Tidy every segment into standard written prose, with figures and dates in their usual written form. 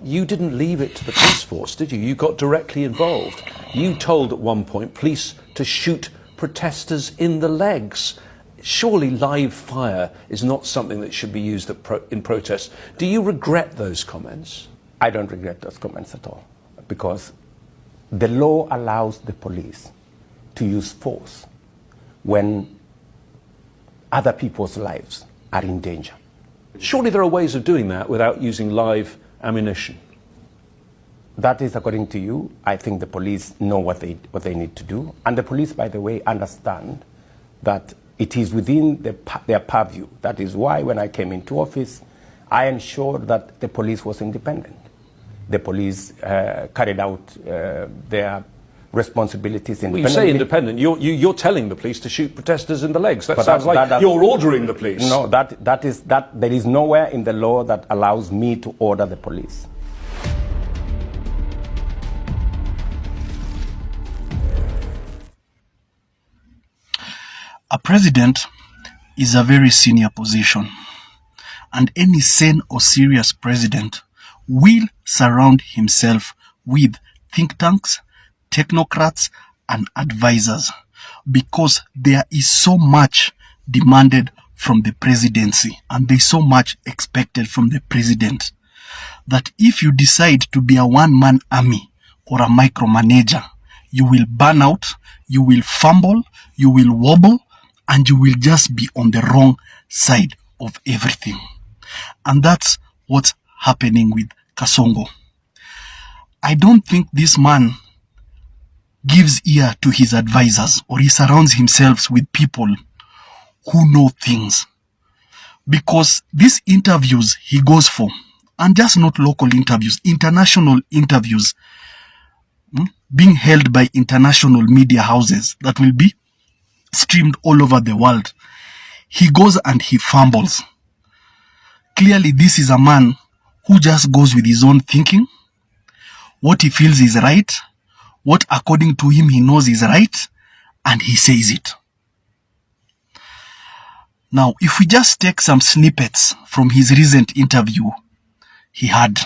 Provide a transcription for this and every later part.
you didn't leave it to the police force, did you? You got directly involved. You told at one point police to shoot protesters in the legs. Surely live fire is not something that should be used in protests. Do you regret those comments? I don't regret those comments at all, because the law allows the police to use force when other people's lives are in danger. Surely there are ways of doing that without using live ammunition. That is according to you. I think the police know what they need to do. And the police, by the way, understand that it is within their purview. That is why when I came into office, I ensured that the police was independent. The police carried out their responsibilities independently. Well, you say independent. You're telling the police to shoot protesters in the legs. That sounds like you're ordering the police. No, there is nowhere in the law that allows me to order the police. A president is a very senior position, and any sane or serious president will surround himself with think tanks, technocrats, and advisors, because there is so much demanded from the presidency and there's so much expected from the president that if you decide to be a one-man army or a micromanager, you will burn out, you will fumble, you will wobble, and you will just be on the wrong side of everything. And that's what's happening with Kasongo. I don't think this man gives ear to his advisors, or he surrounds himself with people who know things. Because these interviews he goes for, and just not local interviews, international interviews, being held by international media houses that will be streamed all over the world. He goes and he fumbles. Clearly, this is a man who just goes with his own thinking, what he feels is right, what according to him he knows is right, and he says it. Now, if we just take some snippets from his recent interview he had,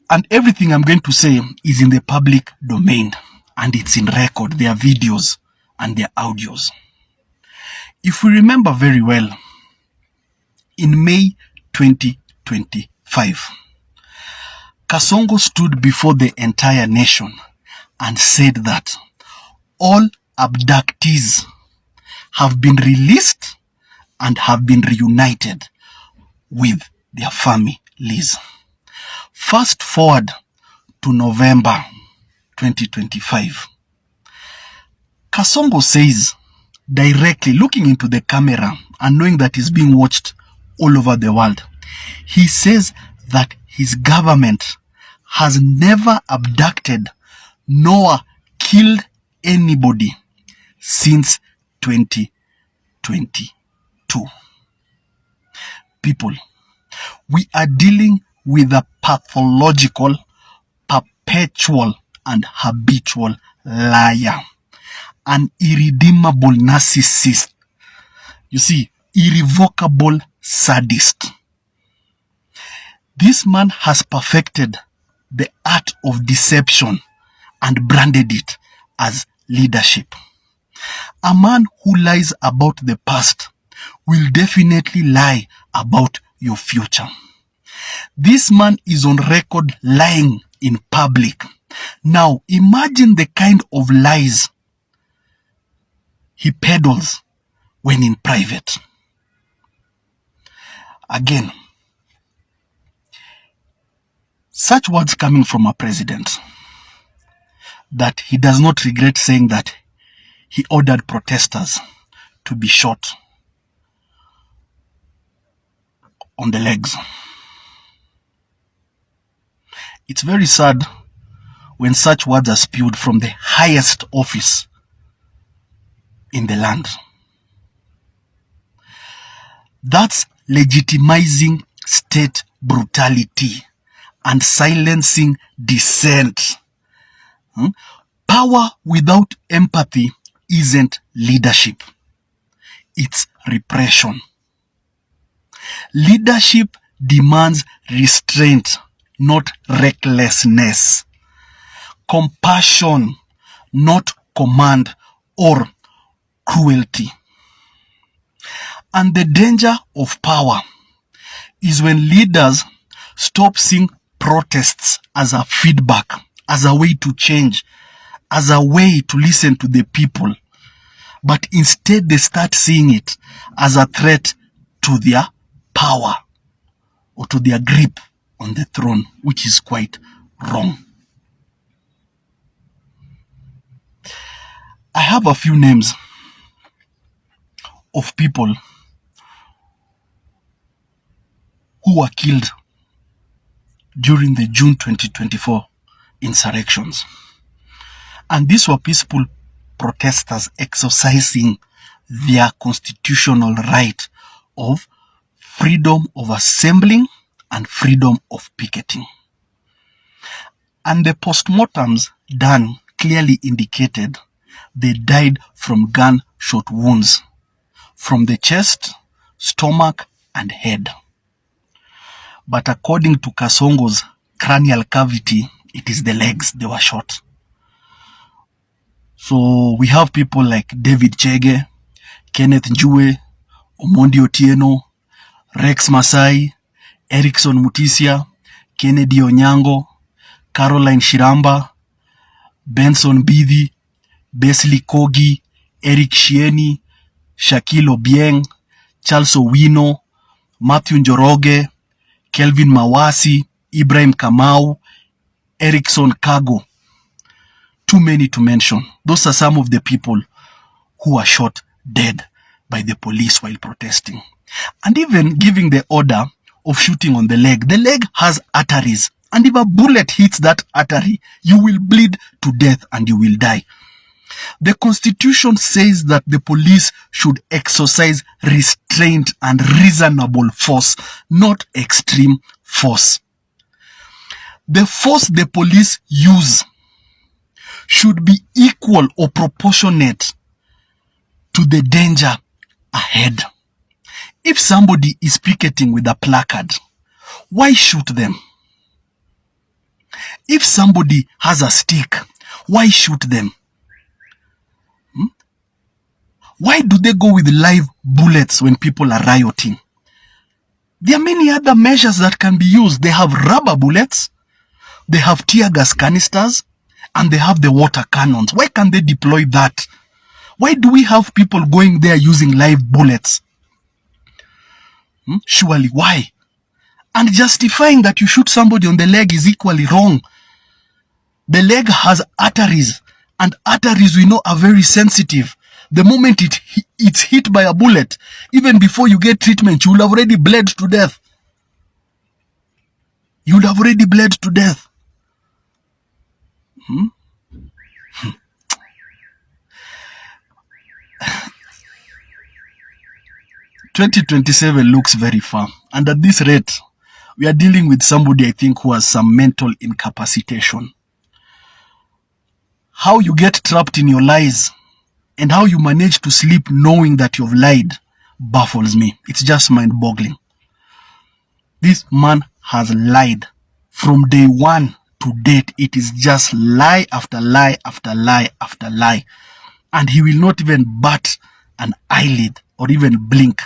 and everything I'm going to say is in the public domain, and it's in record. There are videos and there are audios. If we remember very well, in May 2025, Kasongo stood before the entire nation and said that all abductees have been released and have been reunited with their families. Fast forward to November 2025. Kasongo says, directly looking into the camera and knowing that he's being watched all over the world, he says that his government has never abducted nor killed anybody since 2022. People, we are dealing with a pathological, perpetual, and habitual liar, an irredeemable narcissist. You see, irrevocable sadist. This man has perfected the art of deception and branded it as leadership. A man who lies about the past will definitely lie about your future. This man is on record lying in public. Now, imagine the kind of lies he peddles when in private. Again, such words coming from a president that he does not regret saying that he ordered protesters to be shot on the legs. It's very sad when such words are spewed from the highest office in the land. That's legitimizing state brutality and silencing dissent. Power without empathy isn't leadership. It's repression. Leadership demands restraint, not recklessness. Compassion, not command or cruelty. And the danger of power is when leaders stop seeing protests as a feedback, as a way to change, as a way to listen to the people, but instead they start seeing it as a threat to their power or to their grip on the throne, which is quite wrong. I have a few names of people who were killed during the June 2024 insurrections. And these were peaceful protesters exercising their constitutional right of freedom of assembling and freedom of picketing. And the postmortems done clearly indicated they died from gunshot wounds from the chest, stomach, and head. But according to Kasongo's cranial cavity, it is the legs they were shot. So we have people like David Chege, Kenneth Njue, Omondi Otieno, Rex Masai, Erickson Mutisia, Kennedy Onyango, Caroline Shiramba, Benson Bidi, Besley Kogi, Eric Shieni, Shaquille Obieng, Charles Owino, Matthew Njoroge, Kelvin Mawasi, Ibrahim Kamau, Erickson Kago. Too many to mention. Those are some of the people who were shot dead by the police while protesting. And even giving the order of shooting on the leg has arteries. And if a bullet hits that artery, you will bleed to death and you will die. The Constitution says that the police should exercise restraint and reasonable force, not extreme force. The force the police use should be equal or proportionate to the danger ahead. If somebody is picketing with a placard, why shoot them? If somebody has a stick, why shoot them? Why do they go with live bullets when people are rioting? There are many other measures that can be used. They have rubber bullets, they have tear gas canisters, and they have the water cannons. Why can't they deploy that? Why do we have people going there using live bullets? Surely, why? And justifying that you shoot somebody on the leg is equally wrong. The leg has arteries, and arteries we know are very sensitive. The moment it's hit by a bullet, even before you get treatment, you will have already bled to death. You will have already bled to death. 2027 looks very far, and at this rate, we are dealing with somebody I think who has some mental incapacitation. How you get trapped in your lies and how you manage to sleep knowing that you've lied baffles me. It's just mind-boggling. This man has lied from day one to date. It is just lie after lie after lie after lie, and he will not even bat an eyelid or even blink.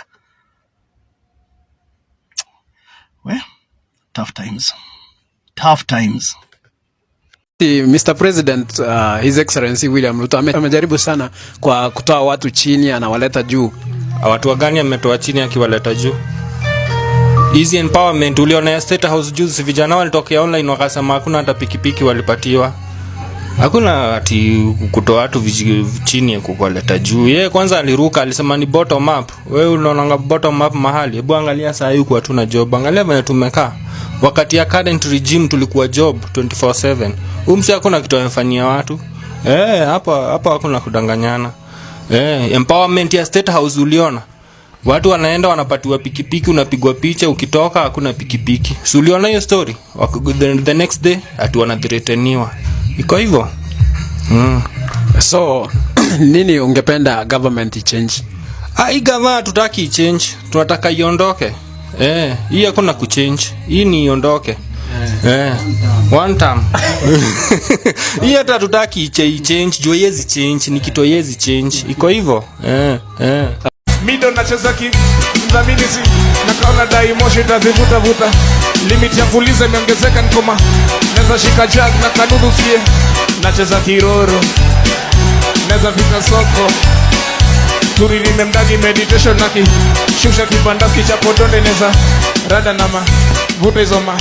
Well, tough times. Tough times. Mr. President, His Excellency William Ruto amejaribu sana kwa kutoa watu chini anawaleta juu. Watu wagani ametoa chini akiwaleta juu? Easy empowerment uliona ya State House juzi, vijana walitokea online wakasema hakuna hata pikipiki walipatiwa. Hakuna ati kutoa watu chini kuwaleta juu. Yeye kwanza aliruka alisema ni bottom up. Wewe unaona bottom up mahali. Hebu angalia saa hii kwa tuna job. Angalia vile tumekaa. Wakati ya current regime tulikuwa job 24/7. Umsi hakuna kitu amefanyia watu. Hapa hakuna kudanganyana. Empowerment ya State House uliona. Watu wanaenda wanapatiwa pikipiki, unapigwa picha, ukitoka hakuna pikipiki. Si uliona hiyo story? The next day ati wanathreateniwa. Iko hivyo. So nini ungependa government change? Hii government tutaki change, tunataka iondoke. Hii hakuna kuchange. Hii ni iondoke. One time. Hii hata tutaki change, juu yezi change, ni kitu yezi change. Iko hivyo. Mido nacheza mdhamini si nakaona dai moshi tazivuta vuta. Limit ya fuliza imeongezeka nikoma. Neza shika jag na kanudu sie. Nacheza kiroro. Neza fika soko. Turirime mdagi meditation naki. Shusha kibandaski cha podonde neza. Rada nama vuta izoma.